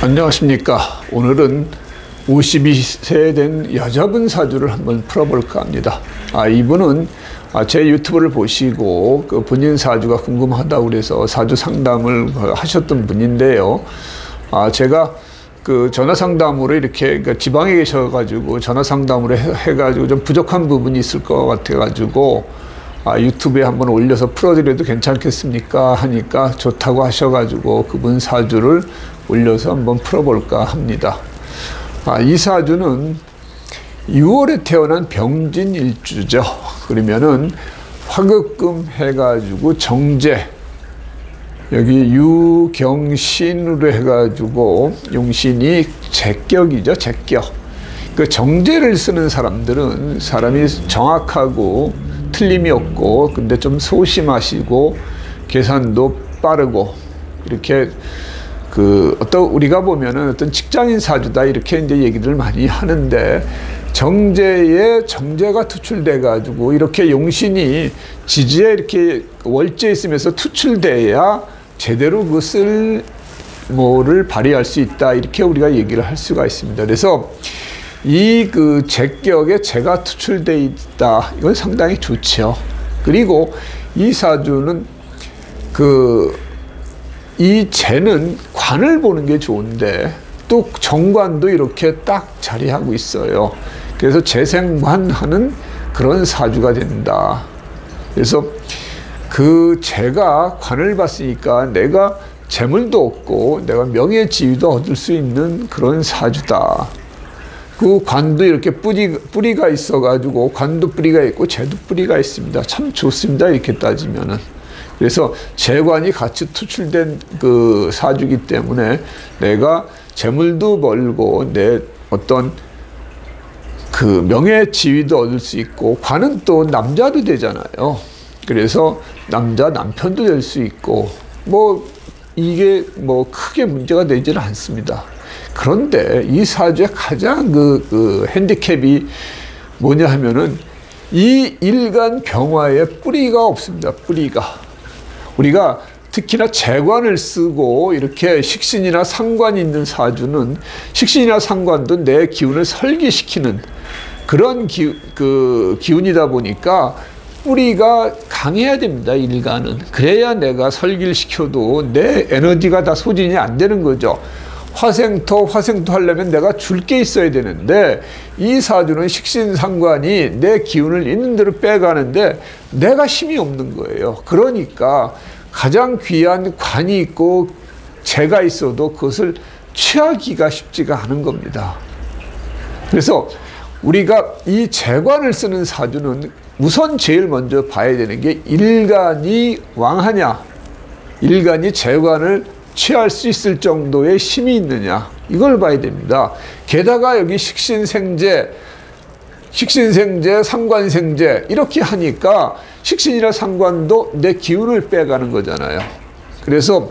안녕하십니까. 오늘은 52세 된 여자분 사주를 한번 풀어볼까 합니다. 이분은 제 유튜브를 보시고 그 본인 사주가 궁금하다고 그래서 사주 상담을 하셨던 분인데요. 제가 그 전화 상담으로 이렇게 지방에 계셔가지고 전화 상담으로 해가지고 좀 부족한 부분이 있을 것 같아가지고 유튜브에 한번 올려서 풀어드려도 괜찮겠습니까 하니까 좋다고 하셔가지고 그분 사주를 올려서 한번 풀어볼까 합니다. 이 사주는 6월에 태어난 병진 일주죠. 그러면은 화극금 해가지고 정제, 여기 유경신으로 해가지고 용신이 제격이죠. 제격. 그 정제를 쓰는 사람들은 사람이 정확하고 틀림이 없고 근데 좀 소심하시고 계산도 빠르고 이렇게 우리가 보면은 어떤 직장인 사주다 이렇게 이제 얘기를 많이 하는데 정제에 정제가 투출돼 가지고 이렇게 용신이 지지에 이렇게 월제에 있으면서 투출돼야 제대로 그 쓸모를 발휘할 수 있다 이렇게 우리가 얘기를 할 수가 있습니다. 그래서 이 제격에 재가 투출돼 있다 이건 상당히 좋죠. 그리고 이 사주는 이 재는 관을 보는 게 좋은데 또 정관도 이렇게 딱 자리하고 있어요. 그래서 재생관하는 그런 사주가 된다. 그래서 그 재가 관을 봤으니까 내가 재물도 얻고 내가 명예 지위도 얻을 수 있는 그런 사주다. 그 관도 이렇게 뿌리가 있어가지고 관도 뿌리가 있고 재도 뿌리가 있습니다. 참 좋습니다. 이렇게 따지면은. 그래서 재관이 같이 투출된 그 사주기 때문에 내가 재물도 벌고 내 어떤 그 명예 지위도 얻을 수 있고 관은 또 남자도 되잖아요. 그래서 남편도 될 수 있고 이게 크게 문제가 되지는 않습니다. 그런데 이 사주의 가장 핸디캡이 뭐냐 하면은 이 일간 병화에 뿌리가 없습니다. 뿌리가. 우리가 특히나 재관을 쓰고 이렇게 식신이나 상관이 있는 사주는 식신이나 상관도 내 기운을 설기시키는 그런 기운이다 보니까 뿌리가 강해야 됩니다. 일간은. 그래야 내가 설기를 시켜도 내 에너지가 다 소진이 안 되는 거죠. 화생토 하려면 내가 줄 게 있어야 되는데 이 사주는 식신상관이 내 기운을 있는 대로 빼가는데 내가 힘이 없는 거예요. 그러니까 가장 귀한 관이 있고 재가 있어도 그것을 취하기가 쉽지가 않은 겁니다. 그래서 우리가 이 재관을 쓰는 사주는 우선 제일 먼저 봐야 되는 게 일간이 왕하냐, 일간이 재관을 취할 수 있을 정도의 힘이 있느냐 이걸 봐야 됩니다. 게다가 여기 식신생재, 상관생재 이렇게 하니까 식신이나 상관도 내 기운을 빼가는 거잖아요. 그래서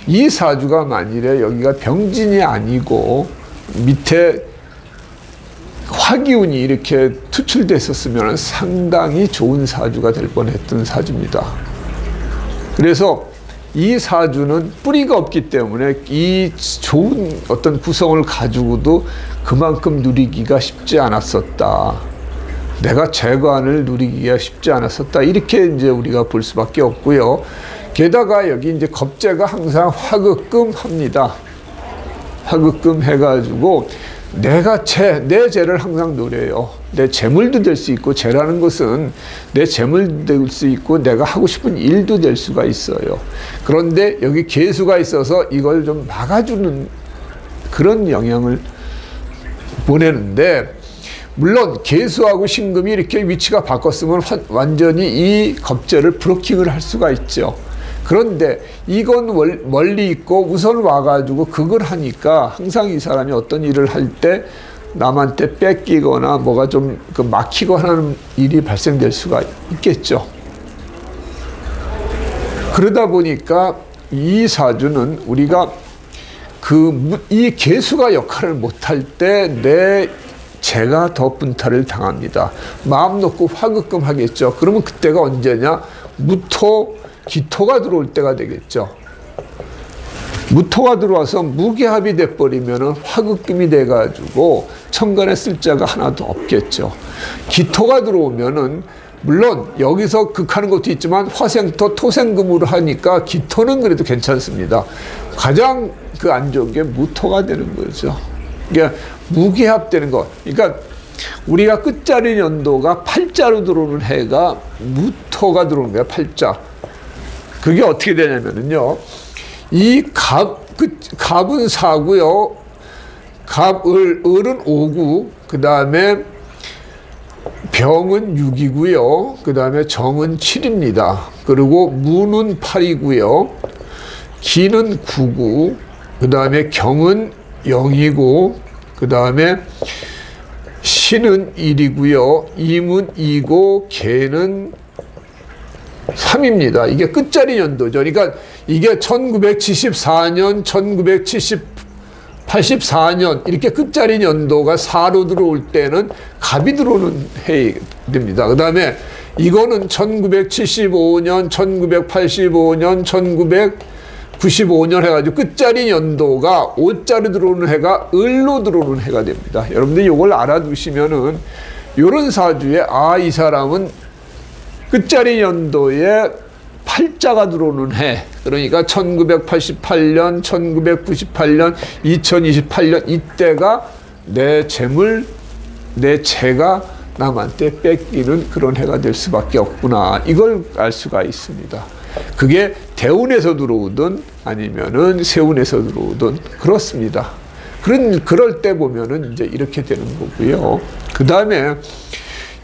이 사주가 만일에 여기가 병진이 아니고 밑에 화기운이 이렇게 투출됐었으면 상당히 좋은 사주가 될 뻔했던 사주입니다. 그래서 이 사주는 뿌리가 없기 때문에 이 좋은 어떤 구성을 가지고도 그만큼 누리기가 쉽지 않았었다. 내가 재관을 누리기가 쉽지 않았었다. 이렇게 이제 우리가 볼 수밖에 없고요. 게다가 여기 이제 겁재가 항상 화극금 합니다. 화극금 해가지고 내가 내 재를 항상 노려요. 내 재물도 될 수 있고 재라는 것은 내 재물도 될 수 있고 내가 하고 싶은 일도 될 수가 있어요. 그런데 여기 계수가 있어서 이걸 좀 막아주는 그런 영향을 보내는데 물론 계수하고 신금이 이렇게 위치가 바꿨으면 완전히 이 겁재를 브로킹을 할 수가 있죠. 그런데 이건 멀리 있고 우선 와가지고 그걸 하니까 항상 이 사람이 어떤 일을 할 때 남한테 뺏기거나 뭐가 좀 막히거나 하는 일이 발생될 수가 있겠죠. 그러다 보니까 이 사주는 우리가 이 계수가 역할을 못할 때 내 재가 더 분탈을 당합니다. 마음 놓고 화극금 하겠죠. 그러면 그때가 언제냐? 무토, 기토가 들어올 때가 되겠죠. 무토가 들어와서 무기합이 돼버리면 화극금이 돼가지고 천간에 쓸 자가 하나도 없겠죠. 기토가 들어오면은 물론 여기서 극하는 것도 있지만 화생토 토생금으로 하니까 기토는 그래도 괜찮습니다. 가장 그 안 좋은 게 무토가 되는 거죠. 그러니까 무기합되는 것. 그러니까 우리가 끝자리 연도가 팔자로 들어오는 해가 무토가 들어오는 거야. 팔자. 그게 어떻게 되냐면은요. 이 갑은 4고요. 을은 5구. 그 다음에 병은 6이고요. 그 다음에 정은 7입니다. 그리고 무는 8이고요. 기는 9구. 그 다음에 경은 0이고, 그 다음에 신은 1이고요. 임은 2고, 개는 3입니다. 이게 끝자리 연도죠. 그러니까 이게 1974년, 1984년 이렇게 끝자리 연도가 4로 들어올 때는 갑이 들어오는 해입니다. 그 다음에 이거는 1975년, 1985년, 1995년 해가지고 끝자리 연도가 5자로 들어오는 해가 을로 들어오는 해가 됩니다. 여러분들이 이걸 알아두시면은 요런 사주에 이 사람은 끝자리 연도에 8자가 들어오는 해. 그러니까 1988년, 1998년, 2028년 이때가 내 재물, 내 재가 남한테 뺏기는 그런 해가 될 수밖에 없구나. 이걸 알 수가 있습니다. 그게 대운에서 들어오든 아니면은 세운에서 들어오든 그렇습니다. 그럴 때 보면은 이제 이렇게 되는 거고요. 그 다음에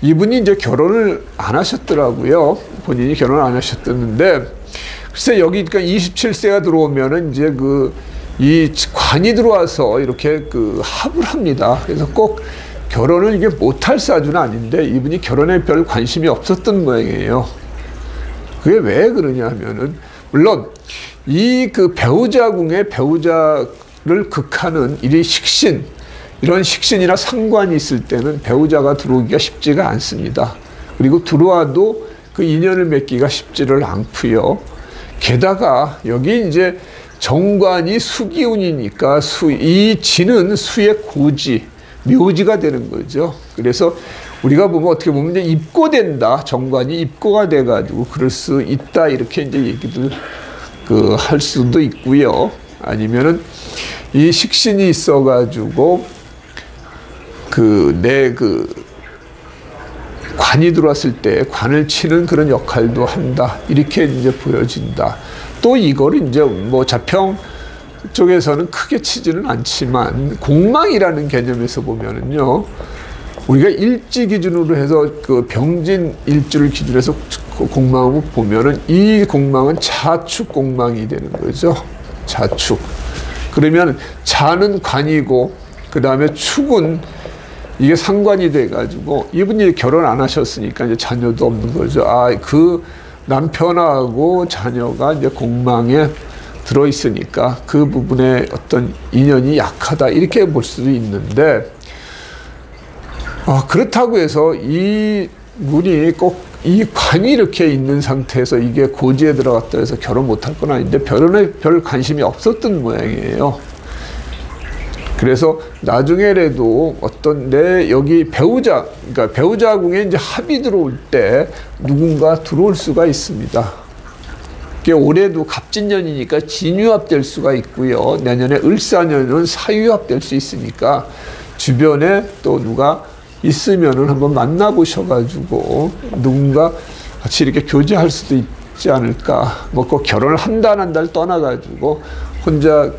이분이 이제 결혼을 안 하셨더라고요. 본인이 결혼을 안 하셨었는데, 글쎄 여기 그러니까 27세가 들어오면은 이제 이 관이 들어와서 이렇게 합을 합니다. 그래서 꼭 결혼을 이게 못할 사주는 아닌데 이분이 결혼에 별 관심이 없었던 모양이에요. 그게 왜 그러냐 하면은, 물론 이 배우자궁에 배우자를 극하는 이 식신, 이런 식신이나 상관이 있을 때는 배우자가 들어오기가 쉽지가 않습니다. 그리고 들어와도 그 인연을 맺기가 쉽지를 않고요. 게다가 여기 이제 정관이 수기운이니까 이 지는 수의 고지, 묘지가 되는 거죠. 그래서 우리가 보면 어떻게 보면 이제 입고된다. 정관이 입고가 돼가지고 그럴 수 있다. 이렇게 이제 얘기들 할 수도 있고요. 아니면은 이 식신이 있어가지고 관이 들어왔을 때 관을 치는 그런 역할도 한다. 이렇게 이제 보여진다. 또 이걸 이제 뭐 자평 쪽에서는 크게 치지는 않지만 공망이라는 개념에서 보면은요. 우리가 일지 기준으로 해서 병진 일주를 기준으로 해서 공망을 보면은 이 공망은 자축 공망이 되는 거죠. 자축. 그러면 자는 관이고 그 다음에 축은 이게 상관이 돼가지고 이분이 결혼 안 하셨으니까 이제 자녀도 없는 거죠. 그 남편하고 자녀가 이제 공망에 들어있으니까 그 부분에 어떤 인연이 약하다. 이렇게 볼 수도 있는데, 그렇다고 해서 이 분이 꼭 이 관이 이렇게 있는 상태에서 이게 고지에 들어갔다 해서 결혼 못할 건 아닌데 결혼에 별 관심이 없었던 모양이에요. 그래서 나중에라도 어떤 여기 그러니까 배우자궁에 이제 합이 들어올 때 누군가 들어올 수가 있습니다. 올해도 갑진년이니까 진유합 될 수가 있고요. 내년에 을사년은 사유합 될 수 있으니까 주변에 또 누가 있으면은 한번 만나보셔가지고 누군가 같이 이렇게 교제할 수도 있지 않을까. 뭐 꼭 결혼을 한다 안 한다를 떠나가지고 혼자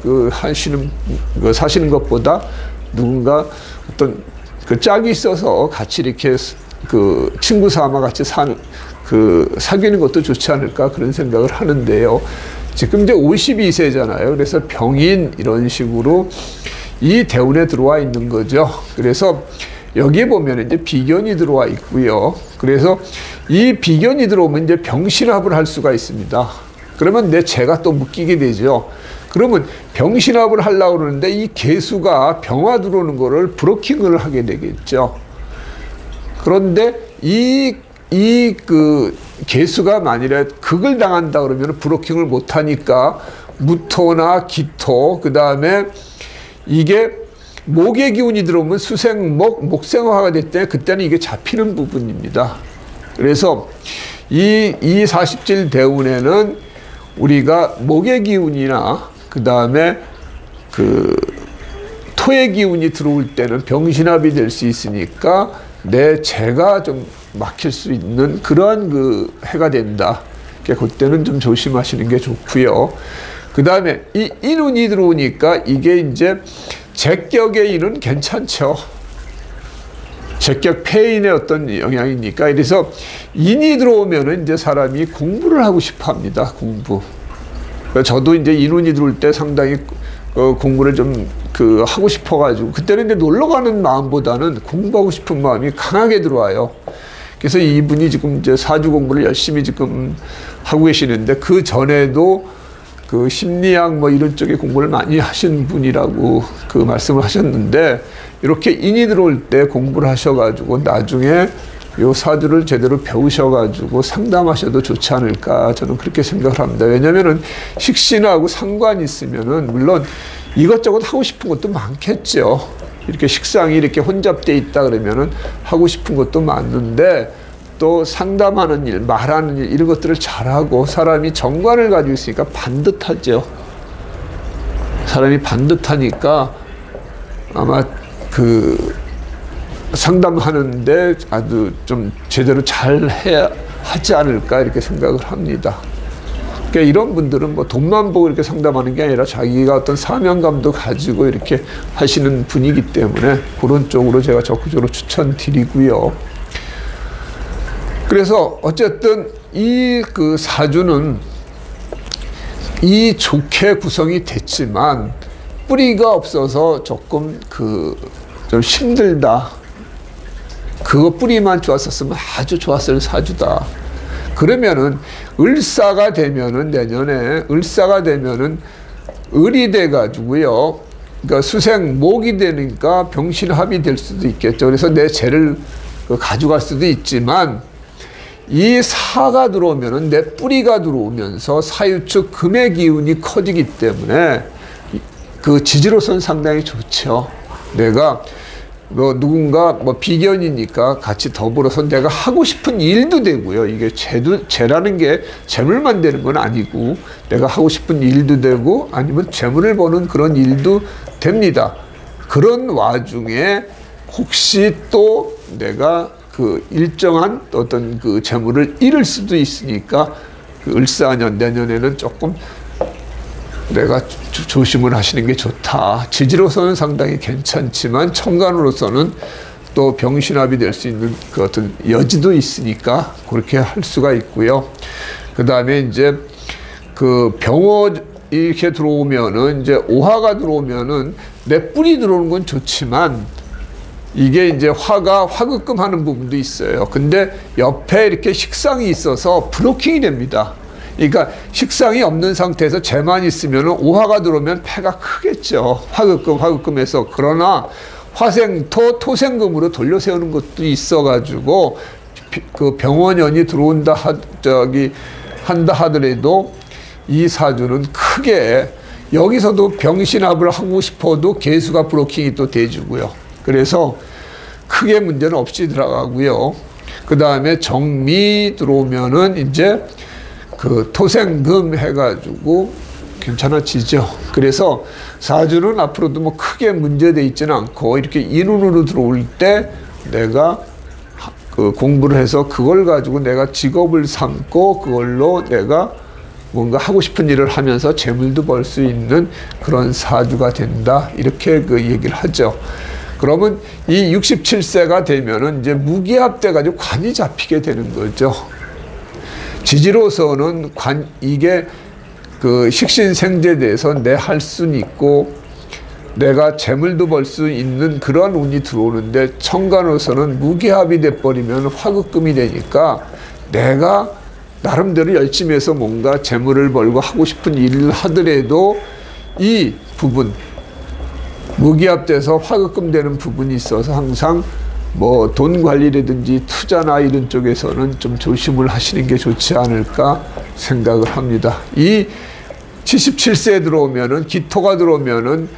사시는 것보다 누군가 어떤 짝이 있어서 같이 이렇게 친구 삼아 같이 사귀는 것도 좋지 않을까 그런 생각을 하는데요. 지금 이제 52세잖아요. 그래서 병인 이런 식으로 이 대운에 들어와 있는 거죠. 그래서 여기에 보면 이제 비견이 들어와 있고요. 그래서 이 비견이 들어오면 이제 병신합을 할 수가 있습니다. 그러면 내 재가 또 묶이게 되죠. 그러면 병신합을 하려고 그러는데 이 개수가 병화 들어오는 거를 브로킹을 하게 되겠죠. 그런데 이 개수가 만일에 극을 당한다 그러면 브로킹을 못 하니까 무토나 기토, 그 다음에 이게 목의 기운이 들어오면 수생목, 목생화가 될 때 그때는 이게 잡히는 부분입니다. 그래서 이 40질 대운에는 우리가 목의 기운이나 그 다음에 그 토의 기운이 들어올 때는 병신합이 될 수 있으니까 내 재가 좀 막힐 수 있는 그러한 그 해가 된다. 그때는 좀 조심하시는 게 좋고요. 그 다음에 이 인운이 들어오니까 이게 이제 제격의 인은 괜찮죠. 제격 폐인의 어떤 영향이니까. 그래서 인이 들어오면은 이제 사람이 공부를 하고 싶어 합니다. 공부. 저도 이제 인운이 들어올 때 상당히 공부를 좀 하고 싶어가지고 그때는 이제 놀러 가는 마음보다는 공부하고 싶은 마음이 강하게 들어와요. 그래서 이분이 지금 이제 사주 공부를 열심히 지금 하고 계시는데 그 전에도 그 심리학 뭐 이런 쪽에 공부를 많이 하신 분이라고 그 말씀을 하셨는데 이렇게 인이 들어올 때 공부를 하셔가지고 나중에 요 사주를 제대로 배우셔가지고 상담하셔도 좋지 않을까 저는 그렇게 생각을 합니다. 왜냐면은 식신하고 상관이 있으면은 물론 이것저것 하고 싶은 것도 많겠죠. 이렇게 식상이 이렇게 혼잡돼 있다 그러면은 하고 싶은 것도 많은데 또 상담하는 일, 말하는 일 이런 것들을 잘하고 사람이 정관을 가지고 있으니까 반듯하죠. 사람이 반듯하니까 아마 그 상담하는데 아주 좀 제대로 잘 해야 하지 않을까 이렇게 생각을 합니다. 그러니까 이런 분들은 뭐 돈만 보고 이렇게 상담하는 게 아니라 자기가 어떤 사명감도 가지고 이렇게 하시는 분이기 때문에 그런 쪽으로 제가 적극적으로 추천드리고요. 그래서 어쨌든 이 그 사주는 이 좋게 구성이 됐지만 뿌리가 없어서 조금 좀 힘들다. 그거 뿌리만 좋았었으면 아주 좋았을 사주다. 그러면은 을사가 되면은 내년에 을사가 되면은 을이 돼 가지고요. 그러니까 수생 목이 되니까 병신합이 될 수도 있겠죠. 그래서 내 재를 가져갈 수도 있지만 이 사가 들어오면은 내 뿌리가 들어오면서 사유축 금의 기운이 커지기 때문에 그 지지로서는 상당히 좋죠. 내가 뭐 누군가 뭐 비견이니까 같이 더불어서 내가 하고 싶은 일도 되고요. 이게 재라는 게 재물만 되는 건 아니고 내가 하고 싶은 일도 되고 아니면 재물을 버는 그런 일도 됩니다. 그런 와중에 혹시 또 내가 그 일정한 어떤 그 재물을 잃을 수도 있으니까 그 을사년 내년에는 조금 내가 조심을 하시는 게 좋다. 지지로서는 상당히 괜찮지만 천간으로서는 또 병신합이 될 수 있는 그 어떤 여지도 있으니까 그렇게 할 수가 있고요. 그 다음에 이제 그 병호 이렇게 들어오면은 이제 오화가 들어오면은 내 뿌리 들어오는 건 좋지만 이게 이제 화가 화급금 하는 부분도 있어요. 근데 옆에 이렇게 식상이 있어서 브로킹이 됩니다. 그러니까 식상이 없는 상태에서 재만 있으면 오화가 들어오면 패가 크겠죠. 화급금에서. 그러나 화생토, 토생금으로 돌려 세우는 것도 있어가지고 그 병원연이 들어온다 한다 하더라도 이 사주는 크게 여기서도 병신합을 하고 싶어도 개수가 브로킹이 또 돼주고요. 그래서 크게 문제는 없이 들어가고요. 그 다음에 정미 들어오면은 이제 그 토생금 해가지고 괜찮아지죠. 그래서 사주는 앞으로도 뭐 크게 문제돼 있지는 않고 이렇게 인운으로 들어올 때 내가 그 공부를 해서 그걸 가지고 내가 직업을 삼고 그걸로 내가 뭔가 하고 싶은 일을 하면서 재물도 벌 수 있는 그런 사주가 된다. 이렇게 그 얘기를 하죠. 그러면 이 67세가 되면은 이제 무기합 돼가지고 관이 잡히게 되는 거죠. 지지로서는 이게 그 식신생재돼서 내 할 수는 있고 내가 재물도 벌 수 있는 그런 운이 들어오는데 천간으로서는 무기합이 돼버리면 화급금이 되니까 내가 나름대로 열심히 해서 뭔가 재물을 벌고 하고 싶은 일을 하더라도 이 부분 무기합돼서 화급금 되는 부분이 있어서 항상 뭐 돈 관리라든지 투자나 이런 쪽에서는 좀 조심을 하시는 게 좋지 않을까 생각을 합니다. 이 77세에 들어오면은, 기토가 들어오면은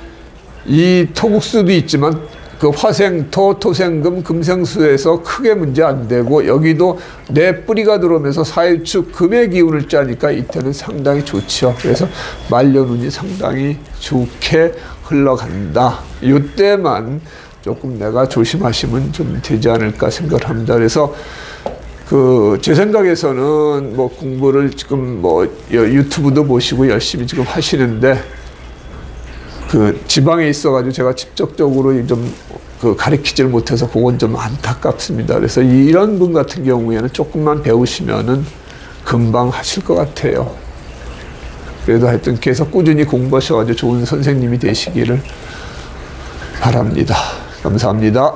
이 토국수도 있지만 그 화생토, 토생금, 금생수에서 크게 문제 안 되고, 여기도 내 뿌리가 들어오면서 사유축 금의 기운을 짜니까 이때는 상당히 좋죠. 그래서 말년운이 상당히 좋게 흘러간다. 이때만 조금 내가 조심하시면 좀 되지 않을까 생각을 합니다. 그래서 제 생각에서는 뭐 공부를 지금 뭐 유튜브도 보시고 열심히 지금 하시는데, 지방에 있어가지고 제가 직접적으로 좀 가르치지를 못해서 그건 좀 안타깝습니다. 그래서 이런 분 같은 경우에는 조금만 배우시면은 금방 하실 것 같아요. 그래도 하여튼 계속 꾸준히 공부하셔가지고 좋은 선생님이 되시기를 바랍니다. 감사합니다.